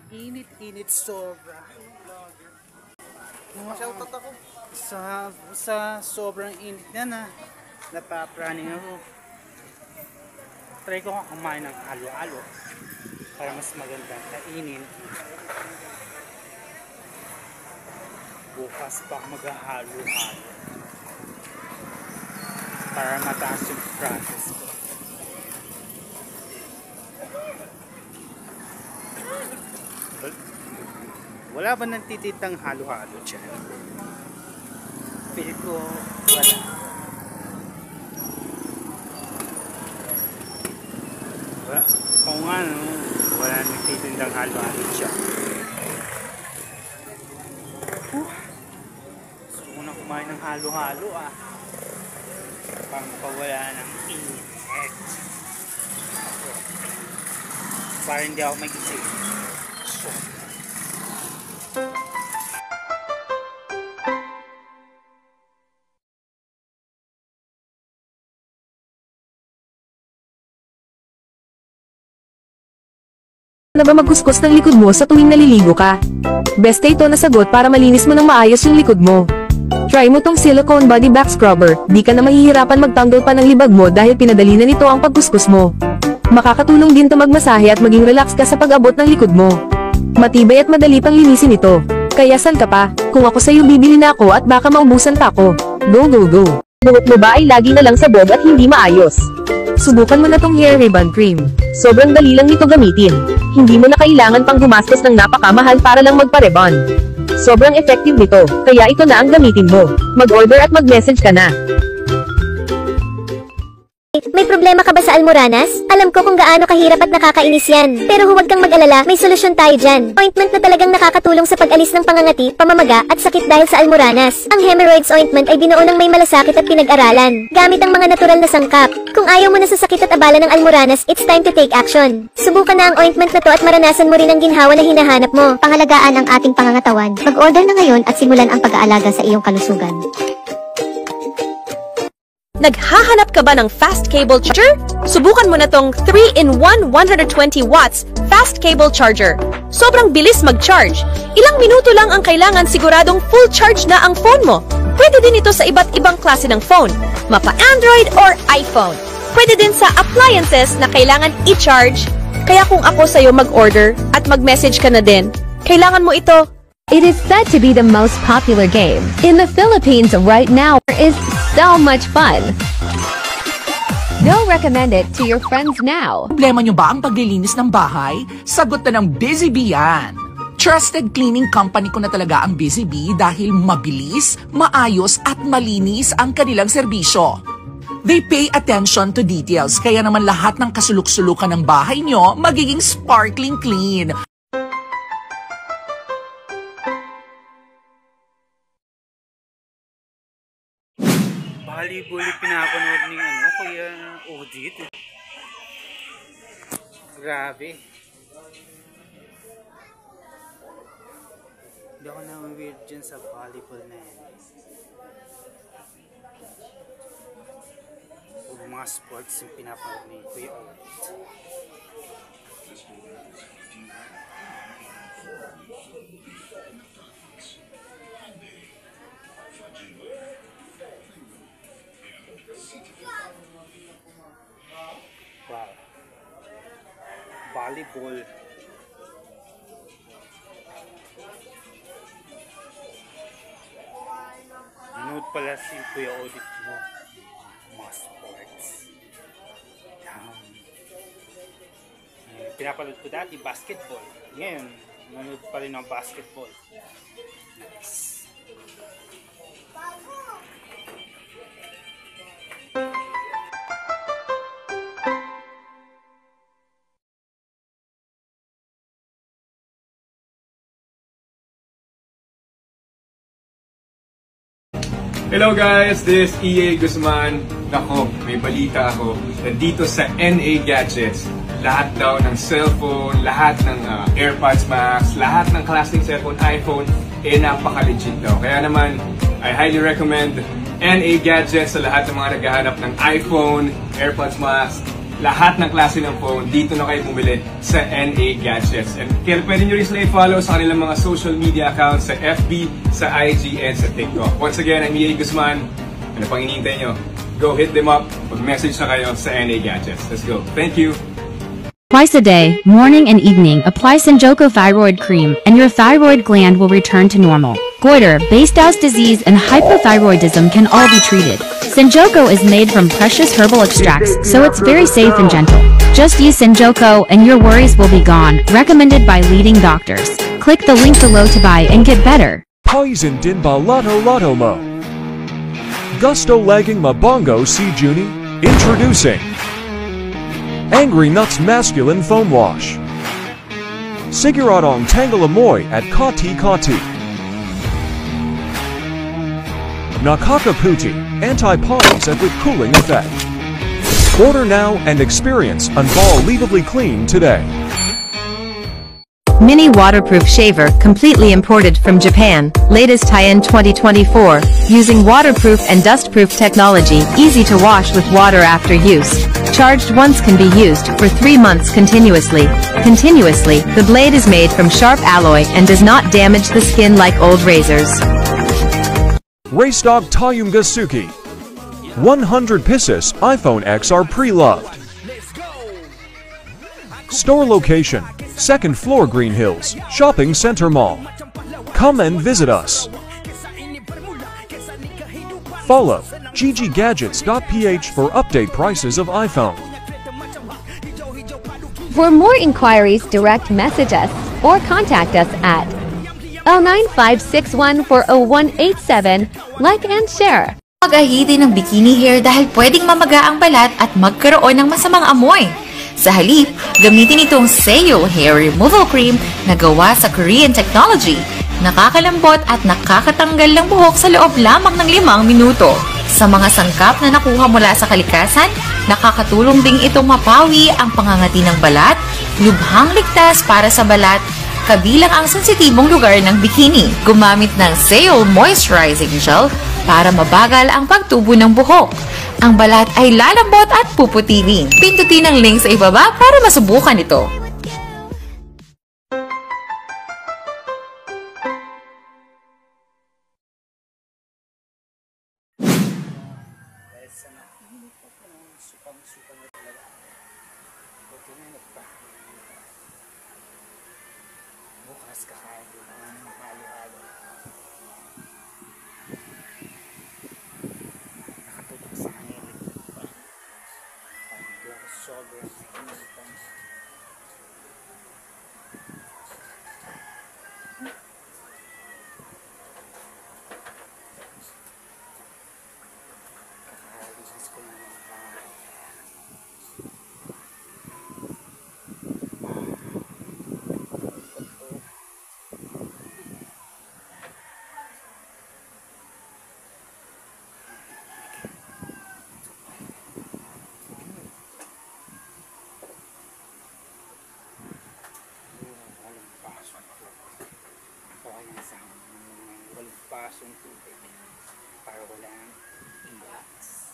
Init sobra. Shoutout ako. Sa sobrang init na napapraning ako. Try ko kumain ng halo-halo para mas magandang kainin. Bukas pa maghahalo-halo para mataas yung process ko. Wala ba nang tititang halo-halo dyan? Feel ko wala. Kung ano, wala nang titindang halo-halo dyan. Gusto ko na kumain ng halo-halo pampawala ng init. Para hindi ako magising. Na ba magkuskus ng likod mo sa tuwing naliligo ka? Beste ito na sagot para malinis mo ng maayos yung likod mo. Try mo tong silicone body back scrubber, di ka na mahihirapan magtanggal pa ng libag mo dahil pinadali na nito ang pagkuskus mo. Makakatulong din to magmasahe at maging relax ka sa pag-abot ng likod mo. Matibay at madali pang linisin ito. Kaya saan ka pa? Kung ako sa'yo bibili na ako at baka maubusan pa ako. Go go go! Buhok mo ba ay lagi na lang sabog at hindi maayos? Subukan mo na tong hair ribbon cream. Sobrang dali lang nito gamitin. Hindi mo na kailangan pang gumastos ng napakamahal para lang magpa-ribbon. Sobrang effective nito, kaya ito na ang gamitin mo. Mag-order at mag-message ka na. May problema ka ba sa Almoranas? Alam ko kung gaano kahirap at nakakainis yan. Pero huwag kang mag-alala, may solusyon tayo dyan. Ointment na talagang nakakatulong sa pag-alis ng pangangati, pamamaga, at sakit dahil sa Almoranas. Ang Hemorrhoids Ointment ay binuo ng may malasakit at pinag-aralan, gamit ang mga natural na sangkap. Kung ayaw mo na sa sakit at abala ng Almoranas, it's time to take action. Subukan na ang ointment na to at maranasan mo rin ang ginhawa na hinahanap mo. Pangalagaan ang ating pangangatawan. Mag-order na ngayon at simulan ang pag-aalaga sa iyong kalusugan. Naghahanap ka ba ng fast cable charger? Subukan mo na tong 3-in-1 120 watts fast cable charger. Sobrang bilis mag-charge. Ilang minuto lang ang kailangan siguradong full charge na ang phone mo. Pwede din ito sa iba't ibang klase ng phone, mapa Android or iPhone. Pwede din sa appliances na kailangan i-charge. Kaya kung ako sa'yo mag-order at mag-message ka na din, kailangan mo ito. It is said to be the most popular game in the Philippines right now. It is so much fun. Go recommend it to your friends now. Problema nyo ba ang paglilinis ng bahay? Sagot na ng Busy Bee yan. Trusted cleaning company ko na talaga ang Busy Bee dahil mabilis, maayos at malinis ang kanilang serbisyo. They pay attention to details kaya naman lahat ng kasuluk-sulukan ng bahay nyo magiging sparkling clean. Bali-bali pinapanood ni Kuya Audit. Grabe. Hindi ako na-weird dyan sa volleyball na yan. O mga sports yung pinapanood ni Kuya Audit. Wow. Volleyball. Nanood pala si Kuya Audit mo. Mga sports. Pinapanood ko dati basketball. Ngayon, nanood pa rin ng basketball. Nice. Hello guys, this is EA Guzman. Nako, may balita ako. Nandito sa NA Gadgets, lahat daw ng cellphone, lahat ng AirPods Max, lahat ng klaseng cellphone, iPhone, napaka-legit daw. Kaya naman, I highly recommend NA Gadgets sa lahat ng mga naghahanap ng iPhone, AirPods Max, lahat ng klase ng phone, dito na kayo bumili sa NA Gadgets. And kaya pwede nyo rin sila i-follow sa kanilang mga social media accounts sa FB, sa IG, and sa TikTok. Once again, I'm EA Guzman. Ano pang hinihintay nyo? Go hit them up. Mag-message na kayo sa NA Gadgets. Let's go. Thank you. Twice a day, morning and evening, apply Senjoko Thyroid Cream and your thyroid gland will return to normal. Goiter, Base-Dows disease and hypothyroidism can all be treated. Senjoko is made from precious herbal extracts, so it's very safe and gentle. Just use Senjoko and your worries will be gone, recommended by leading doctors. Click the link below to buy and get better. Poison din ba Lotto mo? Gusto laging mabongo si Juni? Introducing Angry Nuts Masculine Foam Wash. Siguradong tanggal amoy at kati-kati. Nakakaputi, anti-pollens with cooling effect. Order now and experience unbelievably clean today. Mini waterproof shaver completely imported from Japan, latest tie-in 2024, using waterproof and dustproof technology, easy to wash with water after use. Charged once can be used for 3 months continuously. The blade is made from sharp alloy and does not damage the skin like old razors. Race Dog Tayunga Suki. 100 pieces iPhone X are pre-loved. Store location, 2nd floor Green Hills, Shopping Center Mall. Come and visit us. Follow gggadgets.ph for update prices of iPhone. For more inquiries, direct message us or contact us at 09561-40187. Like and share. Mag-ahidi ng bikini hair dahil pwedeng mamaga ang balat at magkaroon ng masamang amoy. Sa halip, gamitin itong Seo Hair Removal Cream na gawa sa Korean technology. Nakakalambot at nakakatanggal ng buhok sa loob lamang ng 5 minuto. Sa mga sangkap na nakuha mula sa kalikasan, nakakatulong ding itong mapawi ang pangangati ng balat, lubhang ligtas para sa balat, kabilang ang sensitibong lugar ng bikini. Gumamit ng Seo Moisturizing Gel para mabagal ang pagtubo ng buhok. Ang balat ay lalambot at puputihin. Pindutin ang link sa ibaba para masubukan ito. Bukas kakain ko ng halo-halo. Nakatulog sa hangin. Pagdo ako sobrang initan. Kakalinis ko na ng bahay. Walang pasong tubig para walang imbats.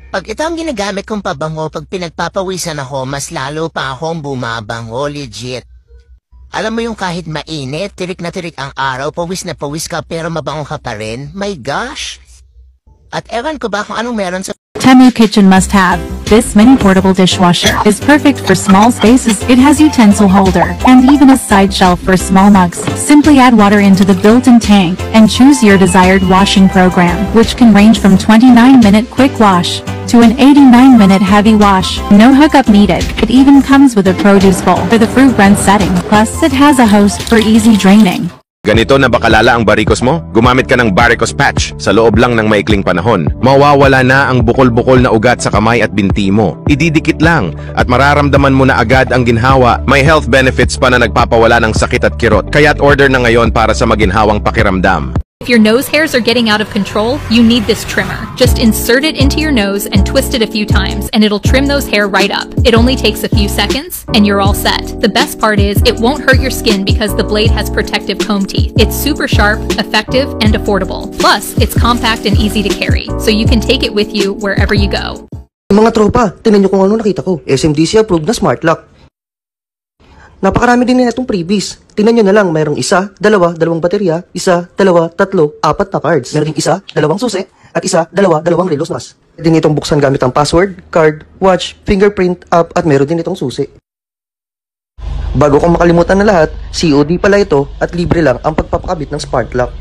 Pag ito ang ginagamit kong pabango pag pinagpapawisan ako, mas lalo pa akong bumabango, legit. Alam mo yung kahit mainit, tirik na tirik ang araw, pawis na pawis ka pero mabango ka pa rin? My gosh! At ewan ko ba kung anong meron sa Temu Kitchen must have. This mini portable dishwasher is perfect for small spaces. It has utensil holder and even a side shelf for small mugs. Simply add water into the built-in tank and choose your desired washing program, which can range from 29-minute quick wash to an 89-minute heavy wash. No hookup needed. It even comes with a produce bowl for the fruit blend setting. Plus, it has a hose for easy draining. Ganito na ba kalala ang barikos mo? Gumamit ka ng Baricos Patch sa loob lang ng maikling panahon. Mawawala na ang bukol-bukol na ugat sa kamay at binti mo. Ididikit lang at mararamdaman mo na agad ang ginhawa. May health benefits pa na nagpapawala ng sakit at kirot. Kaya't order na ngayon para sa maginhawang pakiramdam. If your nose hairs are getting out of control, you need this trimmer. Just insert it into your nose and twist it a few times, and it'll trim those hair right up. It only takes a few seconds, and you're all set. The best part is, it won't hurt your skin because the blade has protective comb teeth. It's super sharp, effective, and affordable. Plus, it's compact and easy to carry, so you can take it with you wherever you go. Mga tropa, tinan nyo kung ano nakita ko. SMDC approved na smart lock. Napakarami din na itong freebies. Tingnan nyo na lang, mayroong isa, dalawa, dalawang baterya, isa, dalawa, tatlo, apat na cards. Meron ding isa, dalawang susi, at isa, dalawa, dalawang relos mas. Pwede din itong buksan gamit ang password, card, watch, fingerprint, app, at meron din itong susi. Bago kong makalimutan na lahat, COD pala ito at libre lang ang pagpapakabit ng smart lock.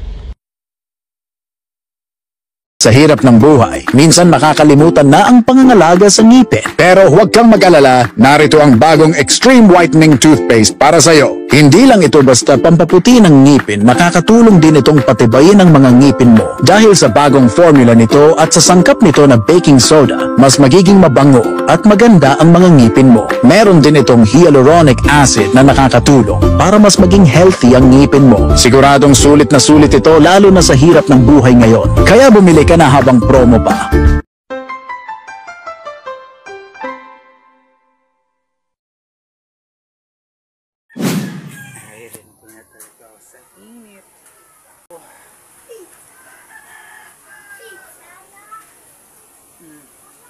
Sa hirap ng buhay, minsan makakalimutan na ang pangangalaga sa ngipin. Pero huwag kang mag-alala, narito ang bagong Extreme Whitening Toothpaste para sa'yo. Hindi lang ito basta pampaputi ng ngipin, makakatulong din itong patibayin ang mga ngipin mo. Dahil sa bagong formula nito at sa sangkap nito na baking soda, mas magiging mabango at maganda ang mga ngipin mo. Meron din itong hyaluronic acid na nakakatulong para mas maging healthy ang ngipin mo. Siguradong sulit na sulit ito lalo na sa hirap ng buhay ngayon. Kaya bumili ka na habang promo pa. Ayun ko na talaga ako sa init.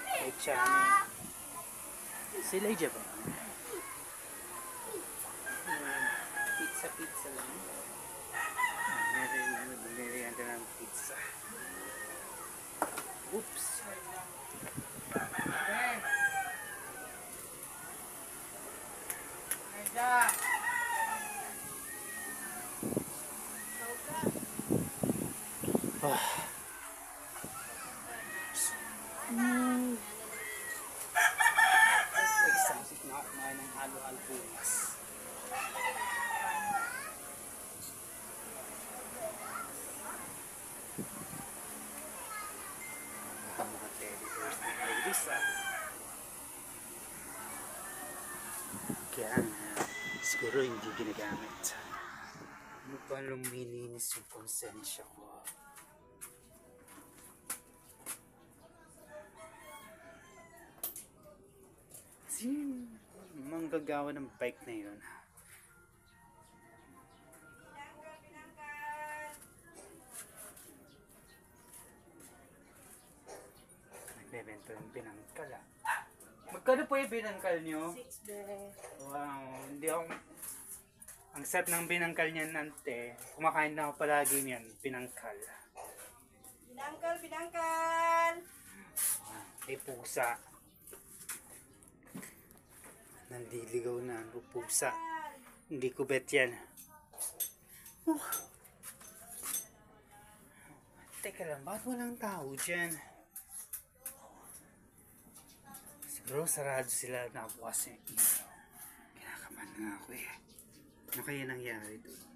Ay, Chani. Sila dyan ba? Pizza lang. Merienda ng pizza. Oops. Excited na ako kumain ng halo-halo bukas. Mga teddy bears na ladies Kaya siguro hindi ginagamit. Ano pa lumilinis yung konsensya ko? Sino manggagawa ng bike na yun? Nagbebenta ng binangkal ah. Magkano po yung binangkal nyo? 6 be. Wow, hindi ako... Ang sarap ng binangkal niyan, nante. Kumakain na ako palagi niyan, binangkal. Binangkal! May pusa. Nandiligaw na ang pusa. Hindi ko bet yan. Teka lang, bakit walang tao dyan? Siguro sarado sila na bukas yung ilaw. Kinakabahan nga ako eh. Ano kaya nangyari doon?